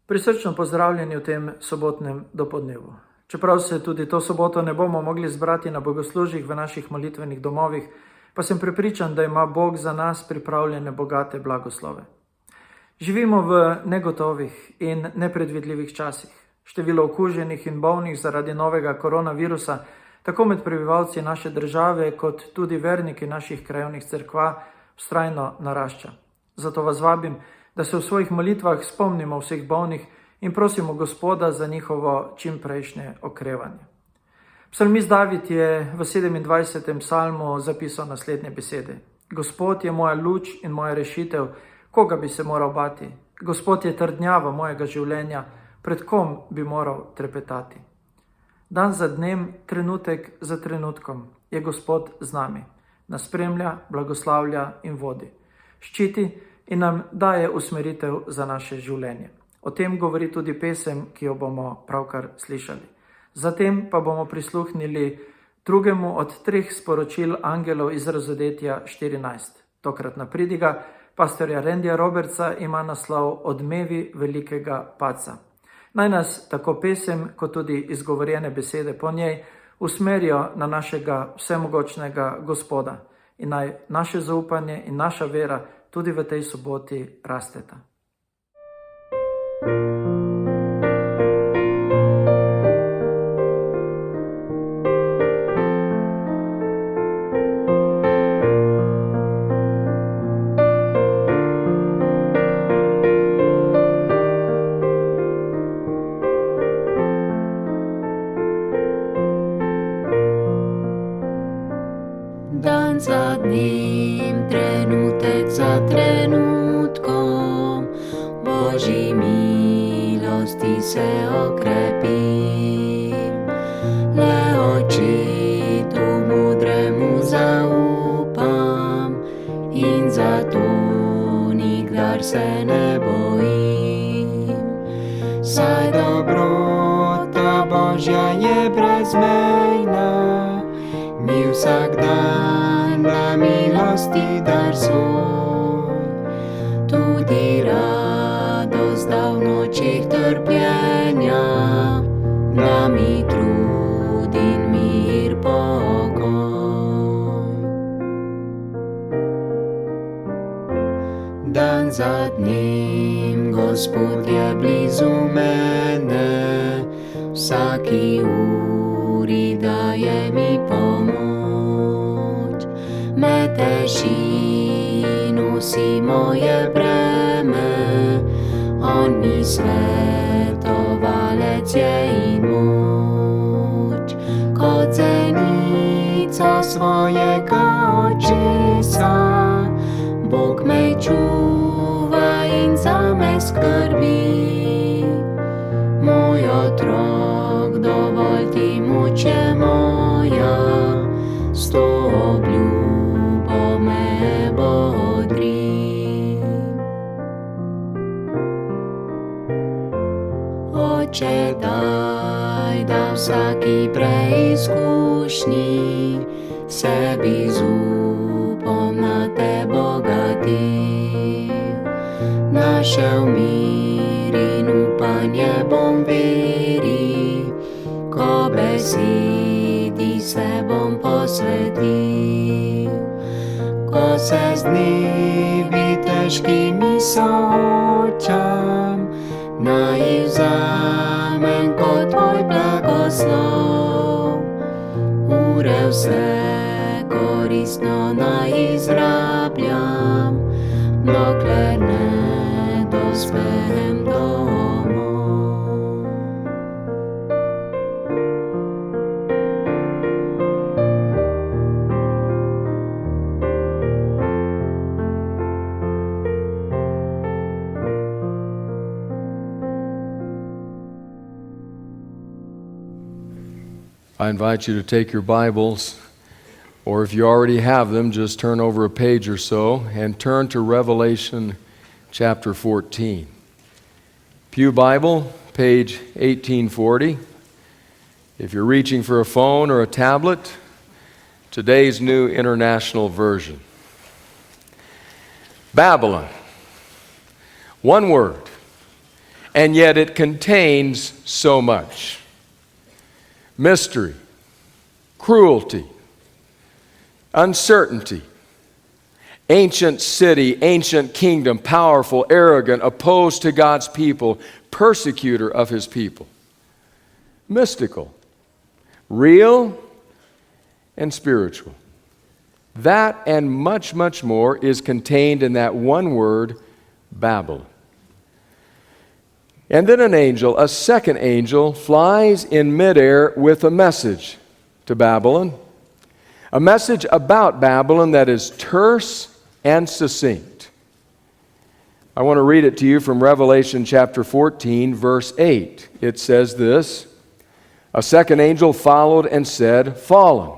Prisrčno pozdravljeni v tem sobotnem dopoldnevu. Čeprav se tudi to soboto ne bomo mogli zbrati na bogoslužjih v naših molitvenih domovih, pa sem prepričan, da ima Bog za nas pripravljene bogate blagoslove. Živimo v negotovih in nepredvidljivih časih. Število okuženih in bolnih zaradi novega koronavirusa, tako med prebivalci naše države, kot tudi verniki naših krajevnih cerkva, vztrajno narašča. Zato vas vabim, da se v svojih molitvah spomnimo vseh bolnih in prosimo Gospoda za njihovo čimprejšnje okrevanje. Psalmist David je v 27. psalmu zapisal naslednje besede. Gospod je moja luč in moja rešitev, koga bi se moral bati? Gospod je trdnjava mojega življenja, pred kom bi moral trepetati? Dan za dnem, trenutek za trenutkom je Gospod z nami. Nas spremlja, blagoslavlja in vodi. Ščiti in nam daje usmeritev za naše življenje. O tem govori tudi pesem, ki jo bomo pravkar slišali. Zatem pa bomo prisluhnili drugemu od treh sporočil angelov iz Razodetja 14. Tokratna pridiga pastorja Rendija Robertsa ima naslov Odmevi velikega padca. Naj nas tako pesem, kot tudi izgovorjene besede po njej usmerijo na našega vsemogočnega Gospoda in naj naše zaupanje in naša vera tudi v tej soboti rasteta. Dan za dnem, trenutek za trenutkom, Božji milosti se okrepim. Le očitu modremu zaupam in zato nikdar se ne bojim. Saj dobrota Božja je brezmejna, mi vsak dan na milosti dar svoj. Tudi radost da v nočih trpljenja, nami trud in mir pokoj. Dan za dnem Gospod je blizu mene, vsaki uri daje mi pomoč. Me teši in nosi moje breme, on mi svetovalec je in moč. Kot zenica svojega očesa, Bog me čuva in zame skrbi. Moj otrok, dovolj ti moč je moja, s to obljubo me bodri. Oče, daj, da vsaki preizkušnji sebi z upom na te bogatim. Našel mir in upanje bom veri, ko besedi se bom posvetil. Ko se z dnevi težkimi soočam, naj vzamem kot tvoj blagoslov. Ure vse koristno naj izrabljam, dokler ne dospem domov. I invite you to take your Bibles, or if you already have them, just turn over a page or so and turn to Revelation chapter 14. Pew Bible, page 1840. If you're reaching for a phone or a tablet, today's New International Version. Babylon. One word. and yet it contains so much. Mystery, cruelty, uncertainty, ancient city, ancient kingdom, powerful, arrogant, opposed to God's people, persecutor of his people. Mystical, real, and spiritual. That and much, much more is contained in that one word, Babylon. And then an angel, a second angel, flies in midair with a message to Babylon. A message about Babylon that is terse and succinct. I want to read it to you from Revelation chapter 14, verse 8. It says this, "A second angel followed and said, 'Fallen.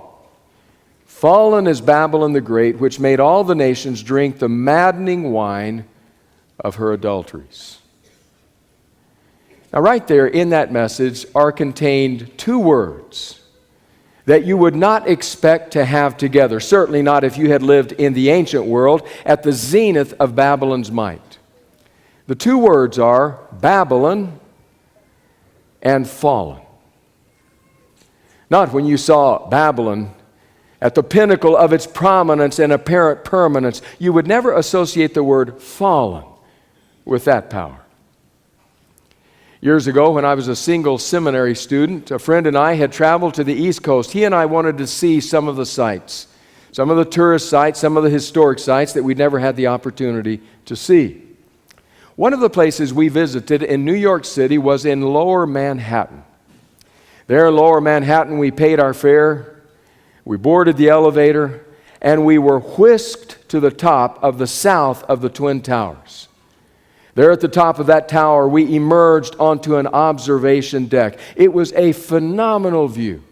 Fallen is Babylon the Great, which made all the nations drink the maddening wine of her adulteries.'" Now, right there in that message are contained two words that you would not expect to have together, certainly not if you had lived in the ancient world at the zenith of Babylon's might. The two words are Babylon and fallen. Not when you saw Babylon at the pinnacle of its prominence and apparent permanence, you would never associate the word fallen with that power. Years ago, when I was a single seminary student, a friend and I had traveled to the East Coast. He and I wanted to see some of the sites, some of the tourist sites, some of the historic sites that we'd never had the opportunity to see. One of the places we visited in New York City was in Lower Manhattan. There in Lower Manhattan, we paid our fare, we boarded the elevator, and we were whisked to the top of the south of the Twin Towers. There at the top of that tower, we emerged onto an observation deck. It was a phenomenal view.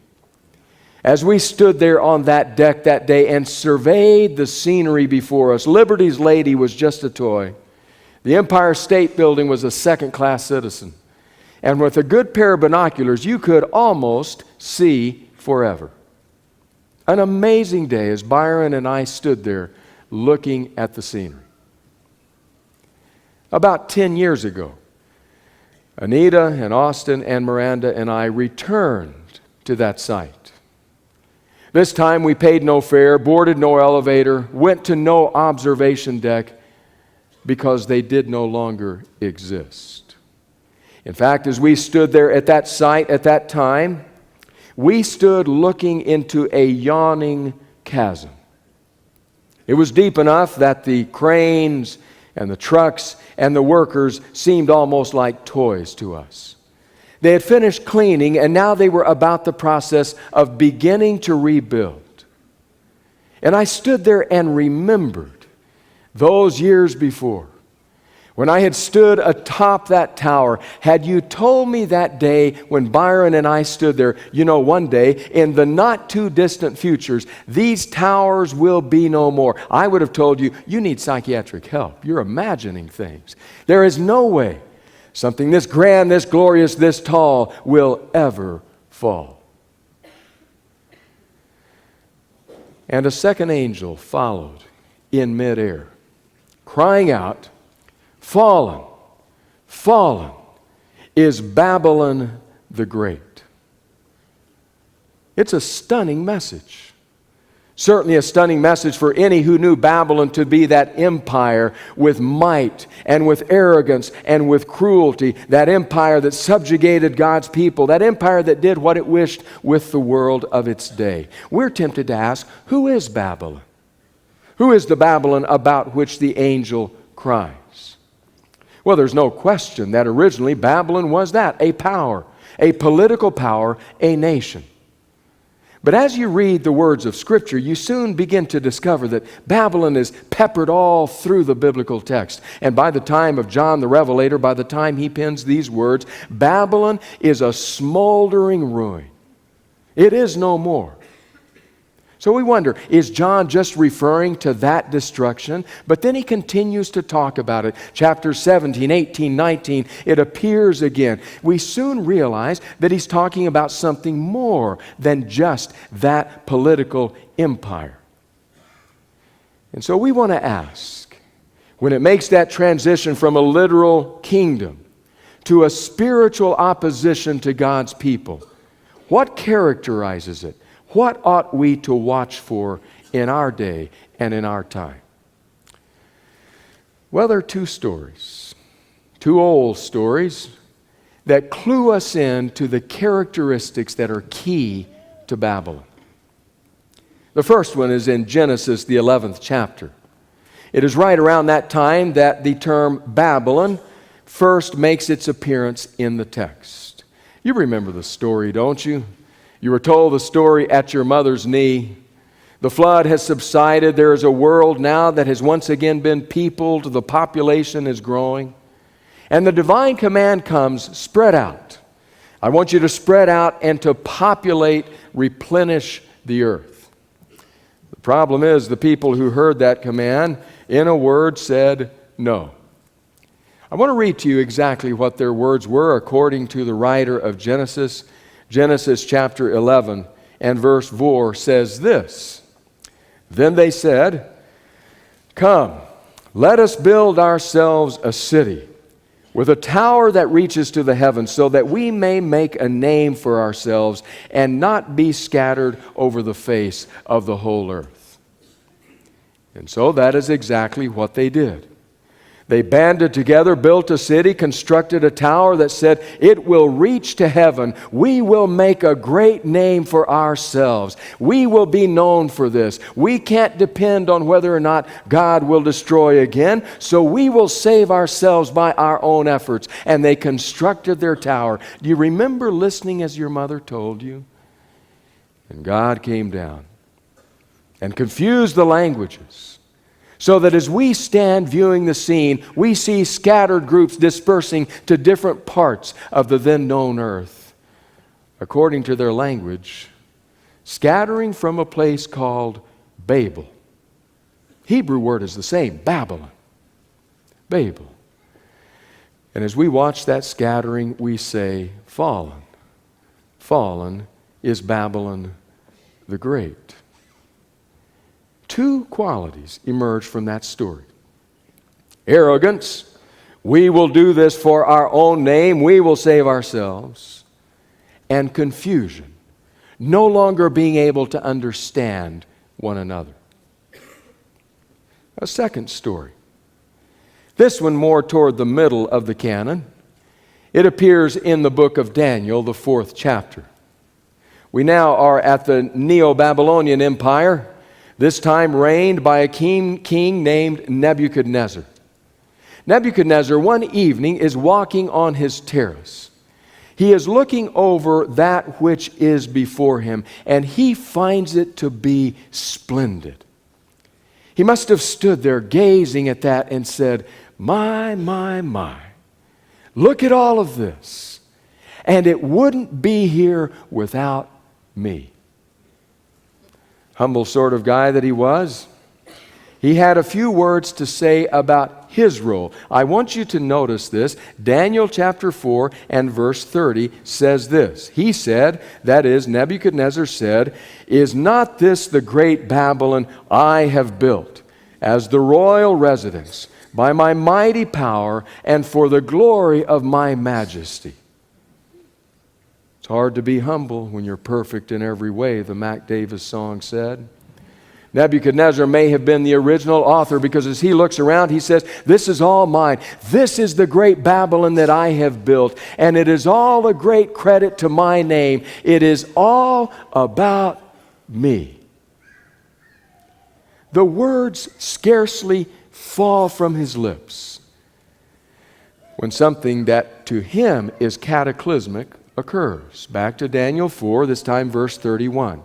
As we stood there on that deck that day and surveyed the scenery before us, Liberty's Lady was just a toy. The Empire State Building was a second-class citizen. And with a good pair of binoculars, you could almost see forever. An amazing day as Byron and I stood there looking at the scenery. About 10 years ago, Anita and Austin and Miranda and I returned to that site. This time we paid no fare, boarded no elevator, went to no observation deck because they did no longer exist. In fact, as we stood there at that site at that time, we stood looking into a yawning chasm. It was deep enough that the cranes and the trucks and the workers seemed almost like toys to us. They had finished cleaning, and now they were about the process of beginning to rebuild. And I stood there and remembered those years before, when I had stood atop that tower. Had you told me that day when Byron and I stood there, one day in the not too distant futures, these towers will be no more, I would have told you, you need psychiatric help. You're imagining things. There is no way something this grand, this glorious, this tall will ever fall. And a second angel followed in midair, crying out, "Fallen, fallen is Babylon the Great." It's a stunning message. Certainly a stunning message for any who knew Babylon to be that empire with might and with arrogance and with cruelty, that empire that subjugated God's people, that empire that did what it wished with the world of its day. We're tempted to ask, who is Babylon? Who is the Babylon about which the angel cries? Well, there's no question that originally Babylon was that, a power, a political power, a nation. But as you read the words of Scripture, you soon begin to discover that Babylon is peppered all through the biblical text. And by the time of John the Revelator, by the time he pens these words, Babylon is a smoldering ruin. It is no more. So we wonder, is John just referring to that destruction? But then he continues to talk about it. Chapters 17, 18, 19, it appears again. We soon realize that he's talking about something more than just that political empire. And so we want to ask, when it makes that transition from a literal kingdom to a spiritual opposition to God's people. What characterizes it? What ought we to watch for in our day and in our time? Well, there are two stories, two old stories that clue us in to the characteristics that are key to Babylon. The first one is in Genesis, the 11th chapter. It is right around that time that the term Babylon first makes its appearance in the text. You remember the story, don't you? You were told the story at your mother's knee. The flood has subsided. There is a world now that has once again been peopled. The population is growing. And the divine command comes, spread out. I want you to spread out and to populate, replenish the earth. The problem is the people who heard that command, in a word, said no. I want to read to you exactly what their words were according to the writer of Genesis. Genesis chapter 11 and verse 4 says this. Then they said, "Come, let us build ourselves a city with a tower that reaches to the heavens, so that we may make a name for ourselves and not be scattered over the face of the whole earth." And so that is exactly what they did. They banded together, built a city, constructed a tower that said, "It will reach to heaven. We will make a great name for ourselves. We will be known for this. We can't depend on whether or not God will destroy again, so we will save ourselves by our own efforts." And they constructed their tower. Do you remember listening as your mother told you? And God came down and confused the languages, so that as we stand viewing the scene, we see scattered groups dispersing to different parts of the then known earth, according to their language, scattering from a place called Babel. Hebrew word is the same, Babylon. Babel. And as we watch that scattering, we say, fallen. Fallen is Babylon the Great. Two qualities emerge from that story. Arrogance, we will do this for our own name, we will save ourselves. And confusion, no longer being able to understand one another. A second story. This one more toward the middle of the canon. It appears in the book of Daniel, the 4th chapter. We now are at the Neo-Babylonian Empire, this time reigned by a king named Nebuchadnezzar. Nebuchadnezzar one evening is walking on his terrace. He is looking over that which is before him, and he finds it to be splendid. He must have stood there gazing at that and said, my, look at all of this, and it wouldn't be here without me. Humble sort of guy that he was, he had a few words to say about his role. I want you to notice this. Daniel chapter 4 and verse 30 says this. He said, that is, Nebuchadnezzar said, "Is not this the great Babylon I have built as the royal residence by my mighty power and for the glory of my majesty?" It's hard to be humble when you're perfect in every way, the Mac Davis song said. Nebuchadnezzar may have been the original author, because as he looks around, he says, this is all mine. This is the great Babylon that I have built, and it is all a great credit to my name. It is all about me. The words scarcely fall from his lips when something that to him is cataclysmic occurs. Back to Daniel 4, this time verse 31.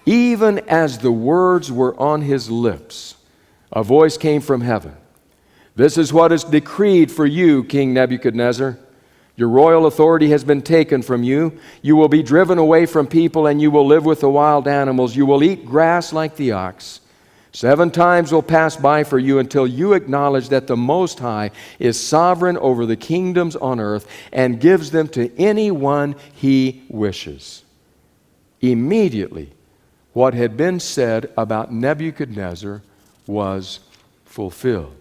Even as the words were on his lips, a voice came from heaven. "This is what is decreed for you, King Nebuchadnezzar. Your royal authority has been taken from you. You will be driven away from people, and you will live with the wild animals. You will eat grass like the ox. 7 times will pass by for you until you acknowledge that the Most High is sovereign over the kingdoms on earth and gives them to anyone he wishes." Immediately, what had been said about Nebuchadnezzar was fulfilled.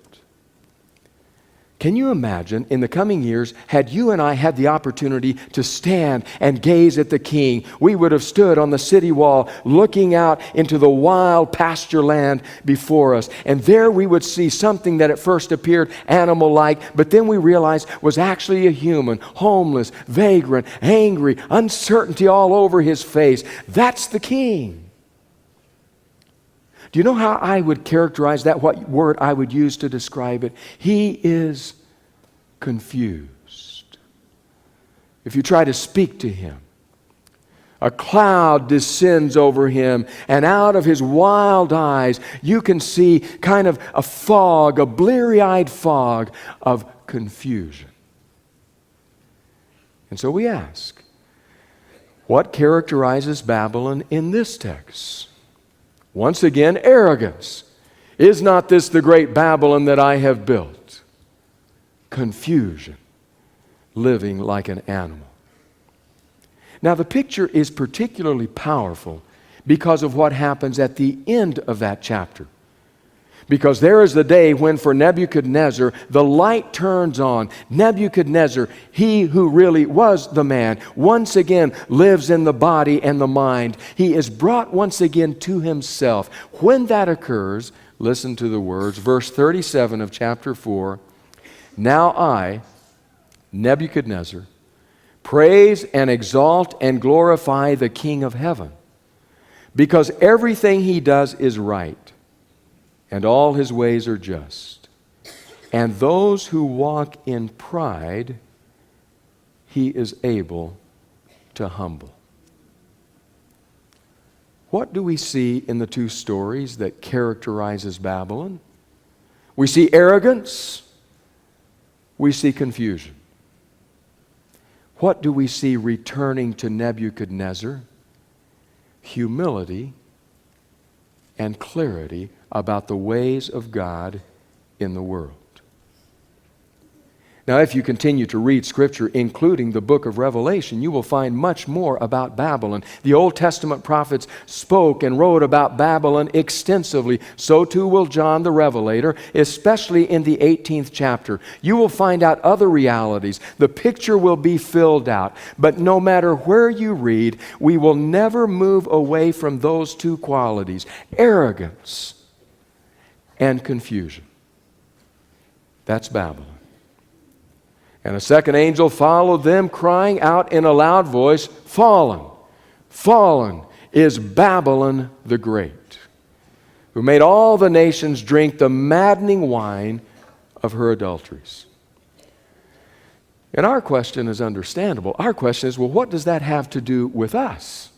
Can you imagine, in the coming years, had you and I had the opportunity to stand and gaze at the King, we would have stood on the city wall looking out into the wild pasture land before us. And there we would see something that at first appeared animal-like, but then we realized was actually a human, homeless, vagrant, angry, uncertainty all over his face. That's the King. Do you know how I would characterize that? What word I would use to describe it? He is confused. If you try to speak to him, a cloud descends over him, and out of his wild eyes, you can see kind of a fog, a bleary-eyed fog of confusion. And so we ask, what characterizes Babylon in this text? Once again, arrogance. Is not this the great Babylon that I have built? Confusion. Living like an animal. Now, the picture is particularly powerful because of what happens at the end of that chapter. Because there is the day when for Nebuchadnezzar, the light turns on. Nebuchadnezzar, he who really was the man, once again lives in the body and the mind. He is brought once again to himself. When that occurs, listen to the words, verse 37 of chapter 4. Now I, Nebuchadnezzar, praise and exalt and glorify the King of heaven, because everything he does is right, and all his ways are just. And those who walk in pride, he is able to humble. What do we see in the two stories that characterizes Babylon? We see arrogance. We see confusion. What do we see returning to Nebuchadnezzar? Humility and clarity about the ways of God in the world. Now, if you continue to read Scripture, including the book of Revelation, you will find much more about Babylon. The Old Testament prophets spoke and wrote about Babylon extensively. So too will John the Revelator, especially in the 18th chapter. You will find out other realities. The picture will be filled out. But no matter where you read, we will never move away from those two qualities: arrogance and confusion. That's Babylon. And a second angel followed them, crying out in a loud voice, "Fallen, fallen is Babylon the Great, who made all the nations drink the maddening wine of her adulteries." And our question is understandable. Our question is, well, what does that have to do with us?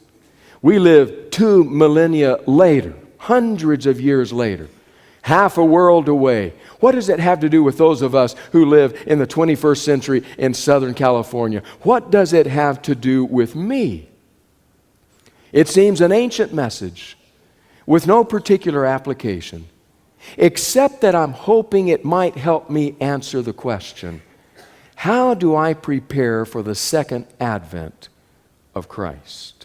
We live 2 millennia later, hundreds of years later, half a world away. What does it have to do with those of us who live in the 21st century in Southern California? What does it have to do with me? It seems an ancient message with no particular application, except that I'm hoping it might help me answer the question, how do I prepare for the second advent of Christ?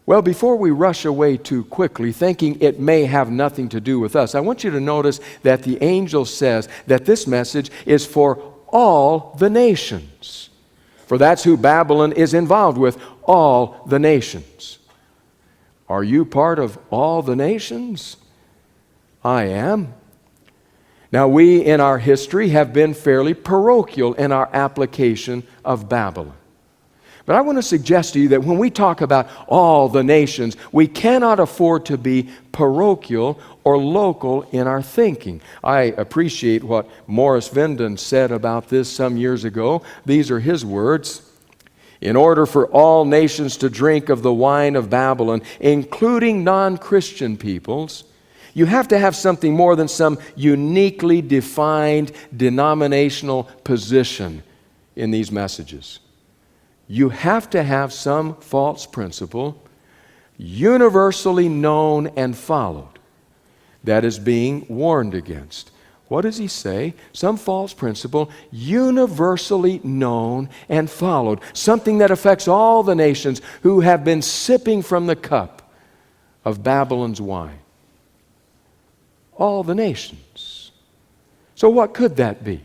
Well, before we rush away too quickly, thinking it may have nothing to do with us, I want you to notice that the angel says that this message is for all the nations. For that's who Babylon is involved with, all the nations. Are you part of all the nations? I am. Now, we in our history have been fairly parochial in our application of Babylon. But I want to suggest to you that when we talk about all the nations, we cannot afford to be parochial or local in our thinking. I appreciate what Morris Venden said about this some years ago. These are his words. In order for all nations to drink of the wine of Babylon, including non-Christian peoples, you have to have something more than some uniquely defined denominational position in these messages. You have to have some false principle universally known and followed that is being warned against. What does he say? Some false principle universally known and followed. Something that affects all the nations who have been sipping from the cup of Babylon's wine. All the nations. So what could that be?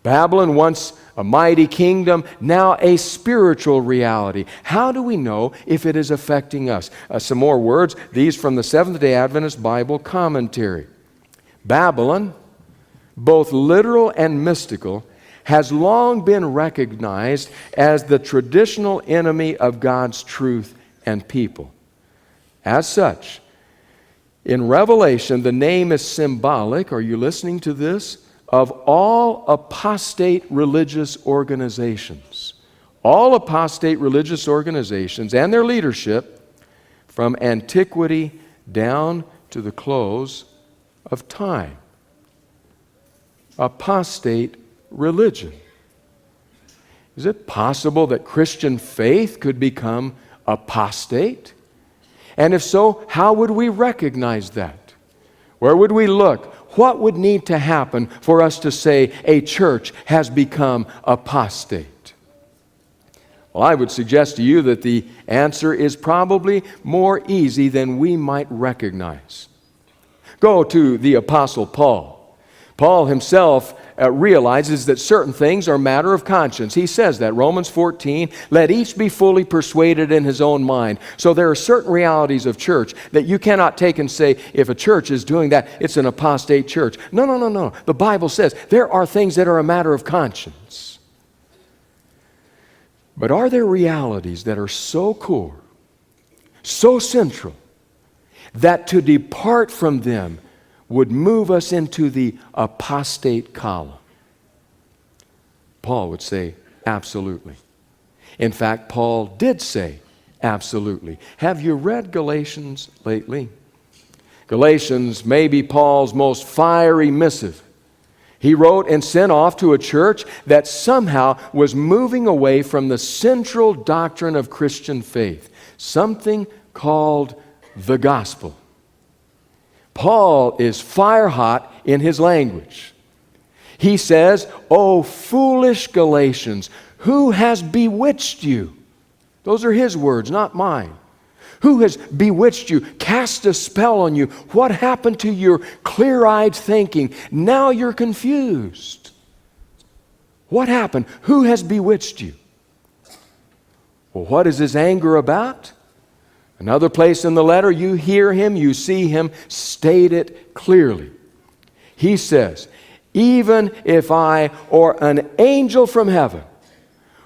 Babylon, once a mighty kingdom, now a spiritual reality. How do we know if it is affecting us? Some more words, these from the Seventh-day Adventist Bible Commentary. Babylon, both literal and mystical, has long been recognized as the traditional enemy of God's truth and people. As such, in Revelation, the name is symbolic, are you listening to this, of all apostate religious organizations. All apostate religious organizations and their leadership from antiquity down to the close of time. Apostate religion. Is it possible that Christian faith could become apostate? And if so, how would we recognize that? Where would we look? What would need to happen for us to say a church has become apostate? Well, I would suggest to you that the answer is probably more easy than we might recognize. Go to the Apostle Paul. Paul himself realizes that certain things are a matter of conscience. He says that, Romans 14, let each be fully persuaded in his own mind. So there are certain realities of church that you cannot take and say, if a church is doing that, it's an apostate church. No. The Bible says there are things that are a matter of conscience. But are there realities that are so core, so central, that to depart from them would move us into the apostate column? Paul would say, absolutely. In fact, Paul did say, absolutely. Have you read Galatians lately? Galatians may be Paul's most fiery missive. He wrote and sent off to a church that somehow was moving away from the central doctrine of Christian faith, something called the gospel. Paul is fire hot in his language. He says, "O foolish Galatians, who has bewitched you?" Those are his words, not mine. Who has bewitched you, cast a spell on you? What happened to your clear-eyed thinking? Now you're confused. What happened? Who has bewitched you? Well, what is his anger about? Another place in the letter, you hear him, you see him state it clearly. He says, even if I or an angel from heaven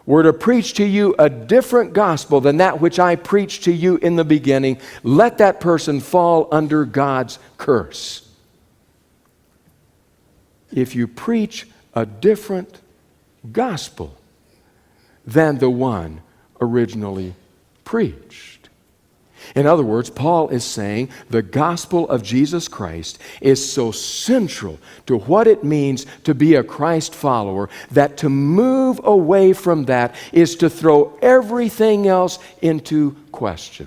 were to preach to you a different gospel than that which I preached to you in the beginning, let that person fall under God's curse. If you preach a different gospel than the one originally preached. In other words, Paul is saying the gospel of Jesus Christ is so central to what it means to be a Christ follower that to move away from that is to throw everything else into question.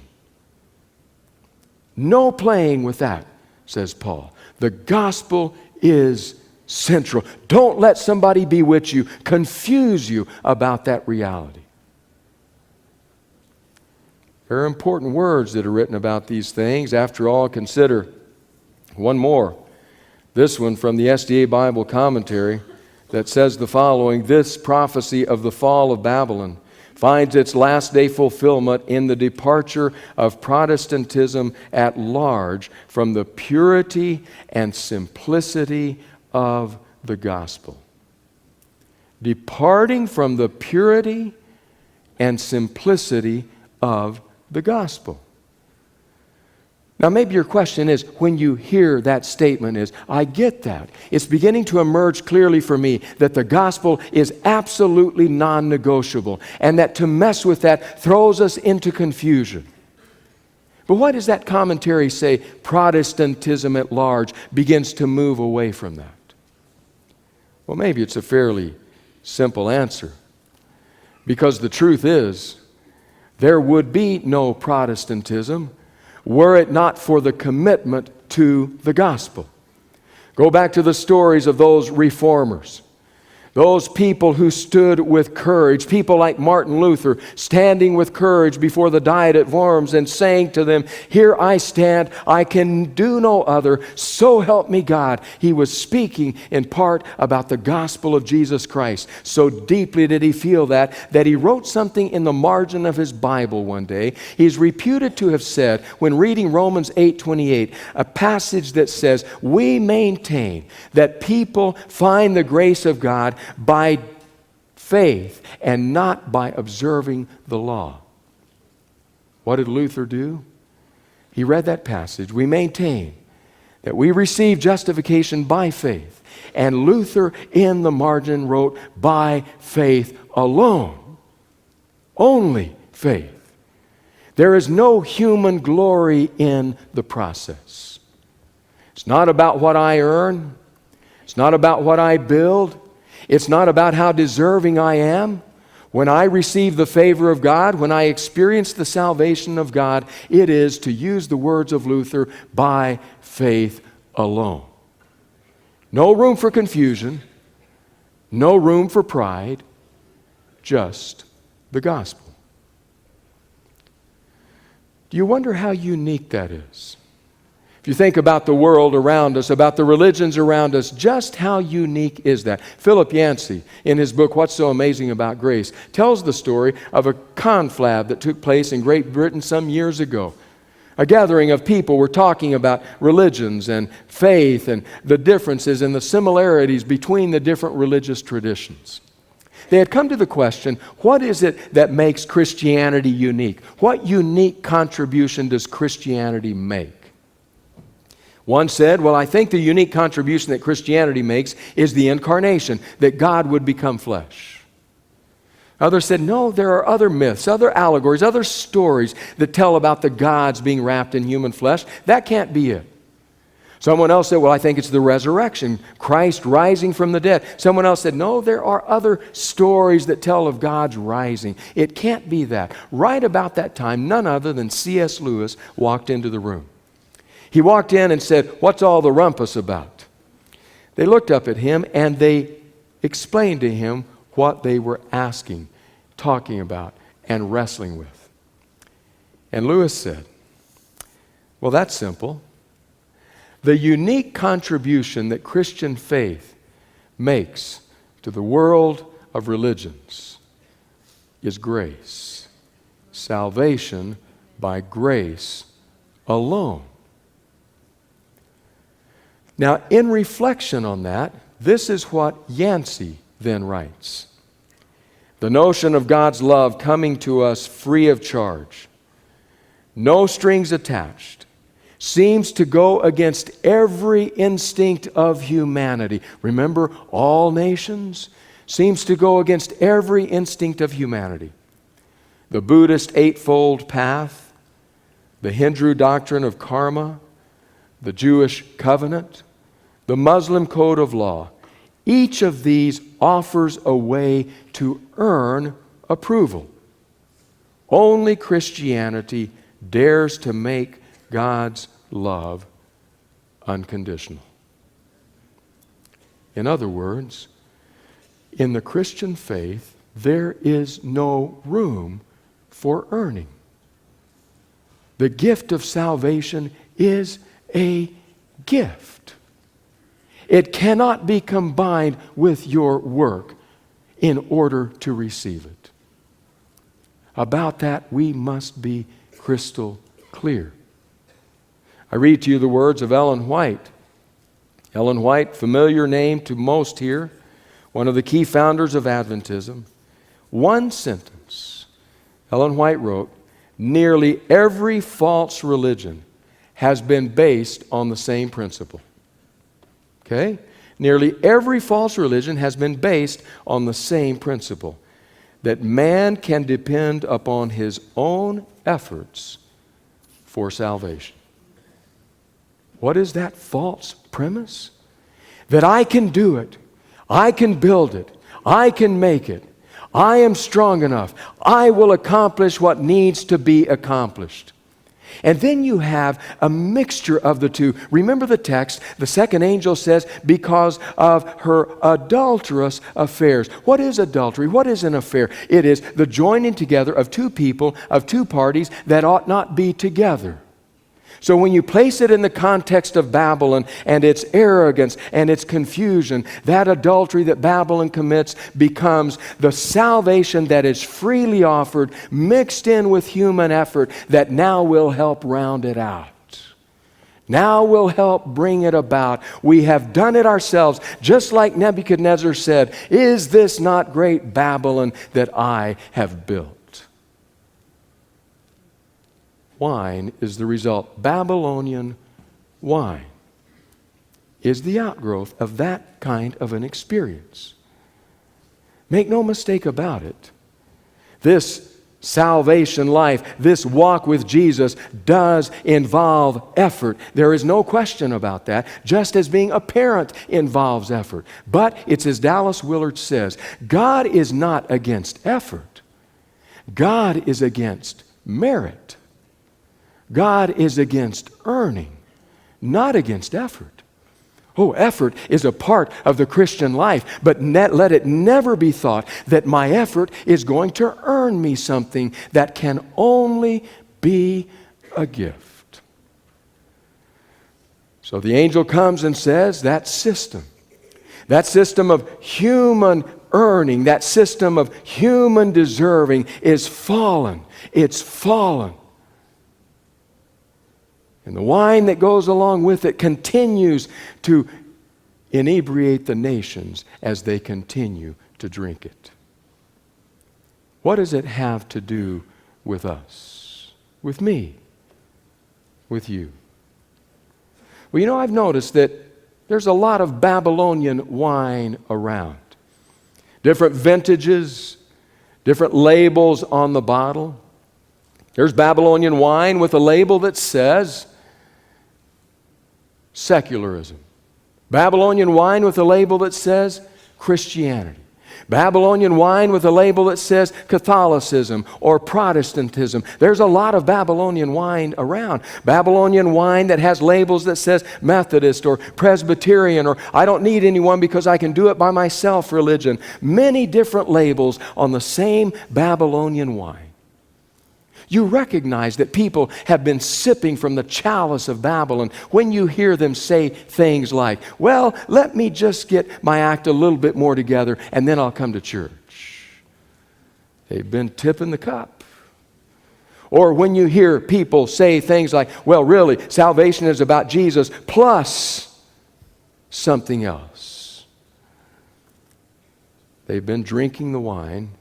No playing with that, says Paul. The gospel is central. Don't let somebody bewitch you, confuse you about that reality. There are important words that are written about these things. After all, consider one more. This one from the SDA Bible Commentary that says the following: this prophecy of the fall of Babylon finds its last day fulfillment in the departure of Protestantism at large from the purity and simplicity of the gospel. Departing from the purity and simplicity of the gospel. Now maybe your question is, when you hear that statement is, I get that. It's beginning to emerge clearly for me that the gospel is absolutely non-negotiable and that to mess with that throws us into confusion. But why does that commentary say Protestantism at large begins to move away from that? Well, maybe it's a fairly simple answer. Because the truth is, there would be no Protestantism were it not for the commitment to the gospel. Go back to the stories of those reformers. Those people who stood with courage, people like Martin Luther, standing with courage before the Diet at Worms and saying to them, "Here I stand, I can do no other, so help me God." He was speaking in part about the gospel of Jesus Christ. So deeply did he feel that he wrote something in the margin of his Bible one day. He's reputed to have said, when reading Romans 8:28, a passage that says, "We maintain that people find the grace of God by faith and not by observing the law." What did Luther do? He read that passage. We maintain that we receive justification by faith. And Luther in the margin wrote, by faith alone. Only faith. There is no human glory in the process. It's not about what I earn. It's not about what I build. It's not about how deserving I am. When I receive the favor of God, when I experience the salvation of God, it is, to use the words of Luther, by faith alone. No room for confusion, no room for pride, just the gospel. Do you wonder how unique that is? If you think about the world around us, about the religions around us, just how unique is that? Philip Yancey, in his book, What's So Amazing About Grace, tells the story of a conflab that took place in Great Britain some years ago. A gathering of people were talking about religions and faith and the differences and the similarities between the different religious traditions. They had come to the question, what is it that makes Christianity unique? What unique contribution does Christianity make? One said, well, I think the unique contribution that Christianity makes is the incarnation, that God would become flesh. Others said, no, there are other myths, other allegories, other stories that tell about the gods being wrapped in human flesh. That can't be it. Someone else said, well, I think it's the resurrection, Christ rising from the dead. Someone else said, no, there are other stories that tell of God's rising. It can't be that. Right about that time, none other than C.S. Lewis walked into the room. He walked in and said, what's all the rumpus about? They looked up at him and they explained to him what they were asking, talking about, and wrestling with. And Lewis said, well, that's simple. The unique contribution that Christian faith makes to the world of religions is grace. Salvation by grace alone. Now, in reflection on that, this is what Yancey then writes. The notion of God's love coming to us free of charge, no strings attached, seems to go against every instinct of humanity. Remember, all nations? Seems to go against every instinct of humanity. The Buddhist eightfold path, the Hindu doctrine of karma, the Jewish covenant, the Muslim code of law, each of these offers a way to earn approval. Only Christianity dares to make God's love unconditional. In other words, in the Christian faith, there is no room for earning. The gift of salvation is a gift. It cannot be combined with your work in order to receive it. About that, we must be crystal clear. I read to you the words of Ellen White. Ellen White, familiar name to most here, one of the key founders of Adventism. One sentence. Ellen White wrote, nearly every false religion has been based on the same principle. Okay? Nearly every false religion has been based on the same principle, that man can depend upon his own efforts for salvation. What is that false premise? That I can do it, I can build it, I can make it, I am strong enough, I will accomplish what needs to be accomplished. And then you have a mixture of the two. Remember the text, the second angel says, because of her adulterous affairs. What is adultery? What is an affair? It is the joining together of two people, of two parties that ought not be together. So when you place it in the context of Babylon and its arrogance and its confusion, that adultery that Babylon commits becomes the salvation that is freely offered, mixed in with human effort, that now will help round it out. Now will help bring it about. We have done it ourselves, just like Nebuchadnezzar said, "Is this not great Babylon that I have built?" Wine is the result. Babylonian wine is the outgrowth of that kind of an experience. Make no mistake about it. This salvation life, this walk with Jesus does involve effort. There is no question about that, just as being a parent involves effort. But it's as Dallas Willard says, God is not against effort. God is against merit. God is against earning, not against effort. Oh, effort is a part of the Christian life, but let it never be thought that my effort is going to earn me something that can only be a gift. So the angel comes and says that system of human earning, that system of human deserving is fallen. It's fallen. And the wine that goes along with it continues to inebriate the nations as they continue to drink it. What does it have to do with us? With me? With you? Well, I've noticed that there's a lot of Babylonian wine around. Different vintages, different labels on the bottle. There's Babylonian wine with a label that says secularism. Babylonian wine with a label that says Christianity. Babylonian wine with a label that says Catholicism or Protestantism. There's a lot of Babylonian wine around. Babylonian wine that has labels that says Methodist or Presbyterian or I don't need anyone because I can do it by myself religion. Many different labels on the same Babylonian wine. You recognize that people have been sipping from the chalice of Babylon when you hear them say things like, well, let me just get my act a little bit more together and then I'll come to church. They've been tipping the cup. Or when you hear people say things like, well, really, salvation is about Jesus plus something else. They've been drinking the wine.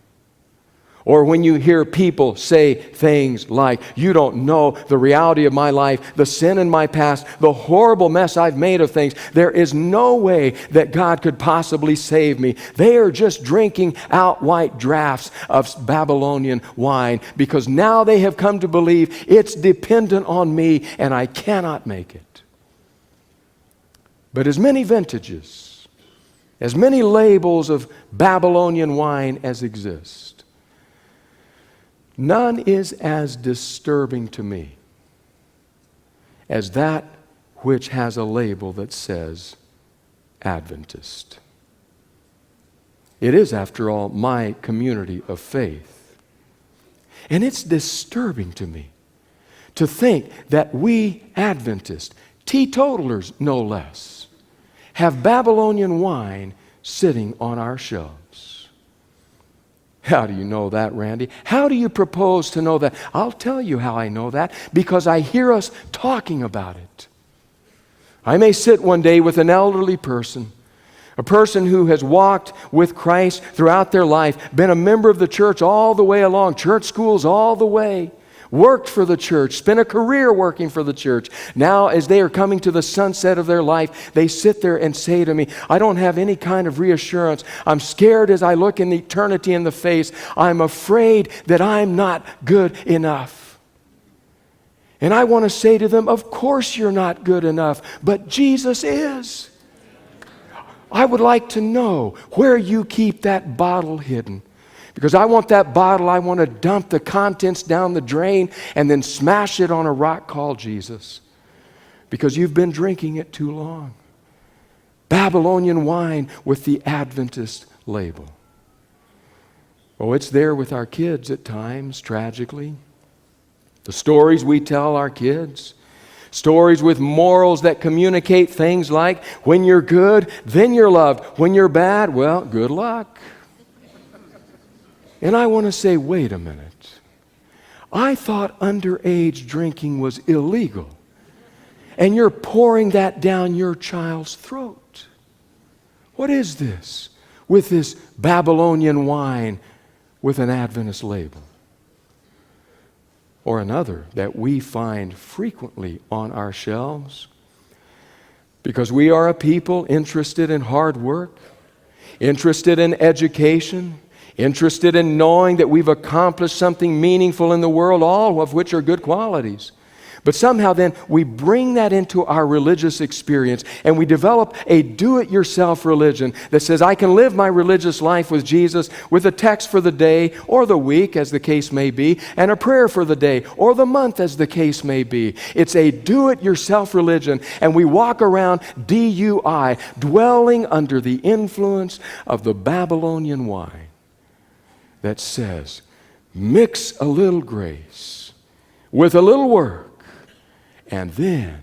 Or when you hear people say things like, you don't know the reality of my life, the sin in my past, the horrible mess I've made of things. There is no way that God could possibly save me. They are just drinking outright drafts of Babylonian wine because now they have come to believe it's dependent on me and I cannot make it. But as many vintages, as many labels of Babylonian wine as exist, none is as disturbing to me as that which has a label that says Adventist. It is, after all, my community of faith. And it's disturbing to me to think that we Adventists, teetotalers no less, have Babylonian wine sitting on our shelves. How do you know that, Randy? How do you propose to know that? I'll tell you how I know that, because I hear us talking about it. I may sit one day with an elderly person, a person who has walked with Christ throughout their life, been a member of the church all the way along, church schools all the way, worked for the church, spent a career working for the church. Now, as they are coming to the sunset of their life, they sit there and say to me, I don't have any kind of reassurance. I'm scared as I look in eternity in the face. I'm afraid that I'm not good enough. And I want to say to them, of course you're not good enough, but Jesus is. I would like to know where you keep that bottle hidden. Because I want that bottle, I want to dump the contents down the drain and then smash it on a rock called Jesus. Because you've been drinking it too long. Babylonian wine with the Adventist label. Oh, it's there with our kids at times, tragically. The stories we tell our kids. Stories with morals that communicate things like, when you're good, then you're loved. When you're bad, well, good luck. And I want to say, wait a minute. I thought underage drinking was illegal. And you're pouring that down your child's throat. What is this with this Babylonian wine with an Adventist label? Or another that we find frequently on our shelves. Because we are a people interested in hard work, interested in education, interested in knowing that we've accomplished something meaningful in the world, all of which are good qualities. But somehow then we bring that into our religious experience and we develop a do-it-yourself religion that says, I can live my religious life with Jesus with a text for the day or the week, as the case may be, and a prayer for the day or the month, as the case may be. It's a do-it-yourself religion, and we walk around DUI, dwelling under the influence of the Babylonian wine that says, mix a little grace with a little work, and then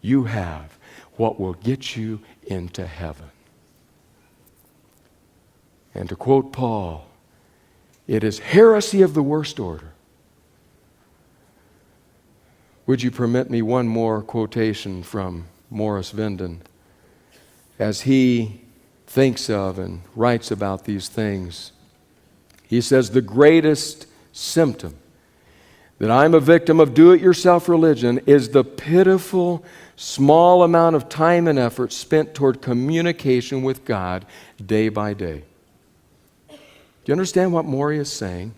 you have what will get you into heaven. And to quote Paul, it is heresy of the worst order. Would you permit me one more quotation from Morris Venden as he thinks of and writes about these things? He says, the greatest symptom that I'm a victim of do-it-yourself religion is the pitiful, small amount of time and effort spent toward communication with God day by day. Do you understand what Maury is saying?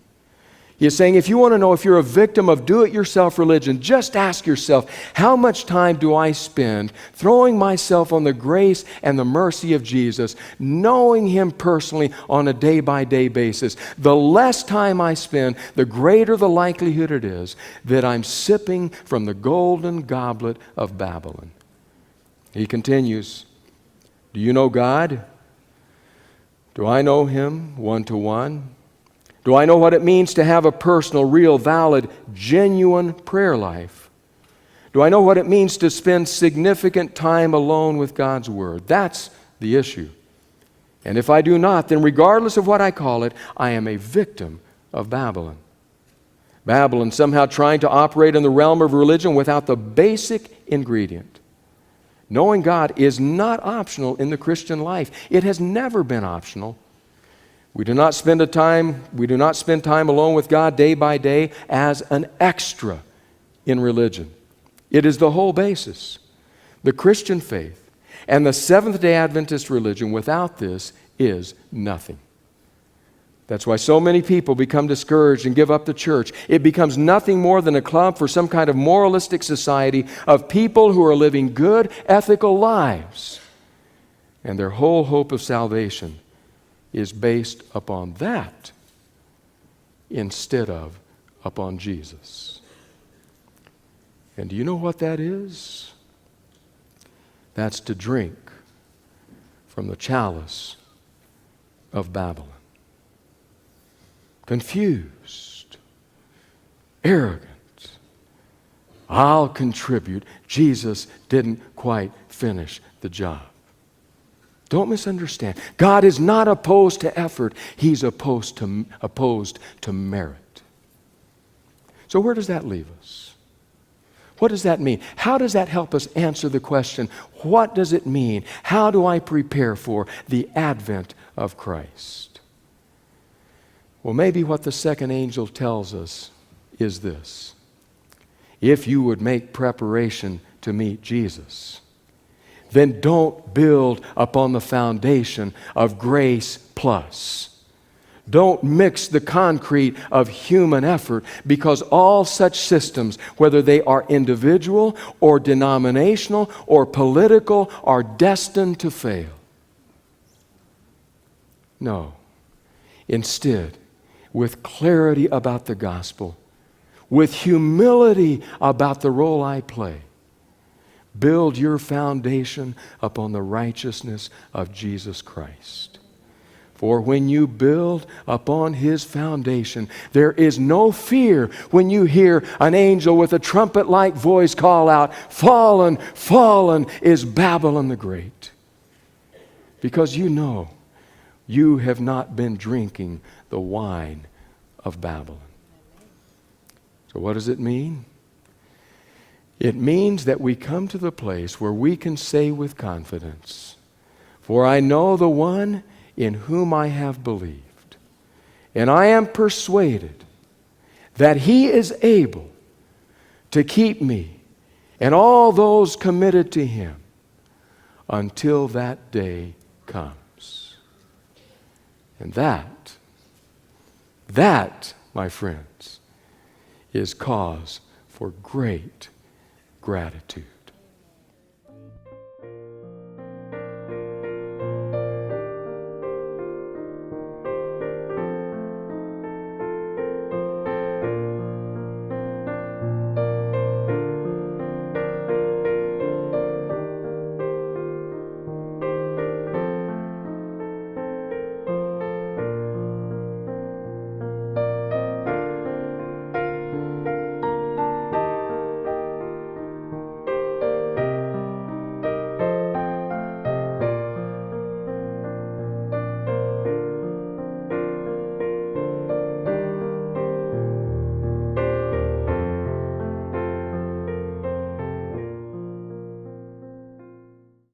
He is saying, if you want to know if you're a victim of do-it-yourself religion, just ask yourself, how much time do I spend throwing myself on the grace and the mercy of Jesus, knowing Him personally on a day-by-day basis? The less time I spend, the greater the likelihood it is that I'm sipping from the golden goblet of Babylon. He continues, do you know God? Do I know Him one-to-one? Do I know what it means to have a personal, real, valid, genuine prayer life? Do I know what it means to spend significant time alone with God's Word? That's the issue. And if I do not, then regardless of what I call it, I am a victim of Babylon. Babylon somehow trying to operate in the realm of religion without the basic ingredient. Knowing God is not optional in the Christian life. It has never been optional. We do not spend time alone with God day by day as an extra in religion. It is the whole basis. The Christian faith and the Seventh-day Adventist religion without this is nothing. That's why so many people become discouraged and give up the church. It becomes nothing more than a club for some kind of moralistic society of people who are living good, ethical lives. And their whole hope of salvation is based upon that instead of upon Jesus. And do you know what that is? That's to drink from the chalice of Babylon. Confused, arrogant. I'll contribute. Jesus didn't quite finish the job. Don't misunderstand. God is not opposed to effort. He's opposed to merit. So where does that leave us? What does that mean? How does that help us answer the question, what does it mean? How do I prepare for the advent of Christ? Well, maybe what the second angel tells us is this. If you would make preparation to meet Jesus, then don't build upon the foundation of grace plus. Don't mix the concrete of human effort, because all such systems, whether they are individual or denominational or political, are destined to fail. No. Instead, with clarity about the gospel, with humility about the role I play. Build your foundation upon the righteousness of Jesus Christ. For when you build upon His foundation, there is no fear when you hear an angel with a trumpet-like voice call out, "Fallen, fallen is Babylon the Great." Because you know you have not been drinking the wine of Babylon. So what does it mean? It means that we come to the place where we can say with confidence, "For I know the one in whom I have believed, and I am persuaded that He is able to keep me and all those committed to Him until that day comes." And that, my friends, is cause for great gratitude.